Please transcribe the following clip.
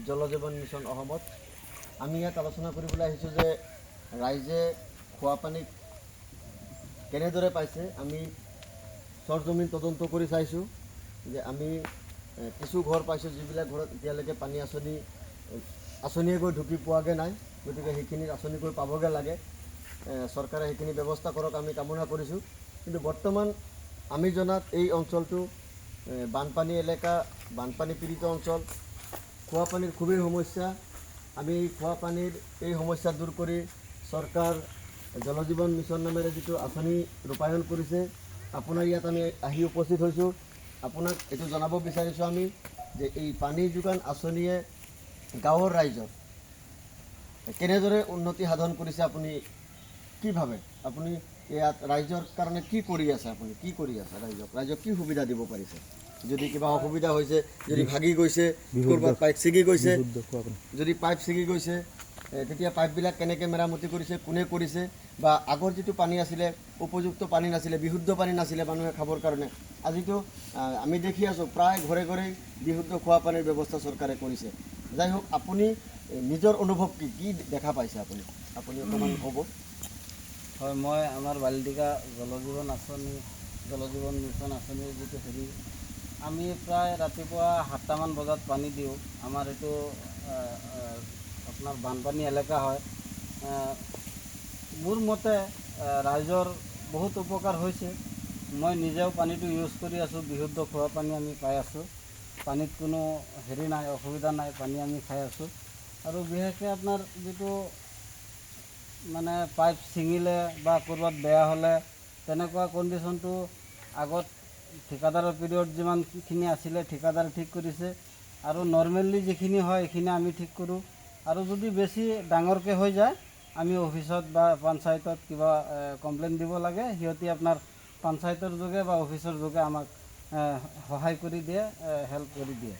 জল জীৱন মিছন অসমত আমি ইয়াত আলোচনা কৰিবলৈ আহিছোঁ যে ৰাইজে খোৱা পানী কেনেদৰে পাইছে। আমি চৰজমিন তদন্ত কৰি চাইছোঁ যে আমি কিছু ঘৰ পাইছোঁ যিবিলাক ঘৰত এতিয়ালৈকে পানী আঁচনিয়ে গৈ ঢুকি পোৱাগৈ নাই, গতিকে সেইখিনি আঁচনি গৈ পাবগৈ লাগে। চৰকাৰে সেইখিনি ব্যৱস্থা কৰক আমি কামনা কৰিছোঁ। কিন্তু বৰ্তমান আমি জনাত এই অঞ্চলটো বানপানী এলেকা, বানপানী পীড়িত অঞ্চল, খোৱা পানীৰ খুবেই সমস্যা। আমি খোৱা পানীৰ এই সমস্যা দূৰ কৰি চৰকাৰ জল জীৱন মিছন নামেৰে যিটো আঁচনি ৰূপায়ণ কৰিছে, আপোনাৰ ইয়াত আমি আহি উপস্থিত হৈছোঁ। আপোনাক এইটো জনাব বিচাৰিছোঁ আমি যে এই পানী যোগান আঁচনিয়ে গাঁৱৰ ৰাইজৰ কেনেদৰে উন্নতি সাধন কৰিছে, আপুনি কি ভাবে? আপুনি ইয়াত ৰাইজৰ কাৰণে কি কৰি আছে? আপুনি কি কৰি আছে ৰাইজক কি সুবিধা দিব পাৰিছে? যদি কিবা অসুবিধা হৈছে, যদি ভাগি গৈছে, ক'ৰবাত পাইপ ছিগি গৈছে, যদি পাইপ ছিগি গৈছে তেতিয়া পাইপবিলাক কেনেকৈ মেৰামতি কৰিছে, কোনে কৰিছে, বা আগৰ যিটো পানী আছিলে উপযুক্ত পানী নাছিলে, বিশুদ্ধ পানী নাছিলে মানুহে খাবৰ কাৰণে, আজিতো আমি দেখি আছোঁ প্ৰায় ঘৰে ঘৰে বিশুদ্ধ খোৱা পানীৰ ব্যৱস্থা চৰকাৰে কৰিছে। যাই হোক, আপুনি নিজৰ অনুভৱ কি দেখা পাইছে? আপুনি অকণমান ক'ব। হয়, মই আমাৰ বালিটিকা জলজীৱন মিছন আঁচনিৰ যিটো আমি প্ৰায় ৰাতিপুৱা 7টামান বজাত পানী দিওঁ। আমাৰ এইটো আপোনাৰ বানপানী এলেকা হয়। মোৰ মতে ৰাইজৰ বহুত উপকাৰ হৈছে। মই নিজেও পানীটো ইউজ কৰি আছোঁ, বিশুদ্ধ খোৱা পানী আমি পাই আছোঁ। পানীত কোনো নাই, অসুবিধা নাই, পানী আমি খাই আছোঁ। আৰু বিশেষকৈ আপোনাৰ যিটো মানে পাইপ ছিঙিলে বা ক'ৰবাত বেয়া হ'লে তেনেকুৱা কণ্ডিশ্যনটো আগত ঠিকাদাৰৰ পিৰিয়ড যিমানখিনি আছিলে ঠিকাদাৰে ঠিক কৰিছে, আৰু নৰ্মেলি যিখিনি হয় সেইখিনি আমি ঠিক কৰোঁ। আৰু যদি বেছি ডাঙৰকৈ হৈ যায় আমি অফিচত বা পঞ্চায়তত কিবা কমপ্লেইন দিব লাগে, সিহঁতে আপোনাৰ পঞ্চায়তৰ যোগে বা অফিচৰ যোগে আমাক সহায় কৰি দিয়ে, হেল্প কৰি দিয়ে।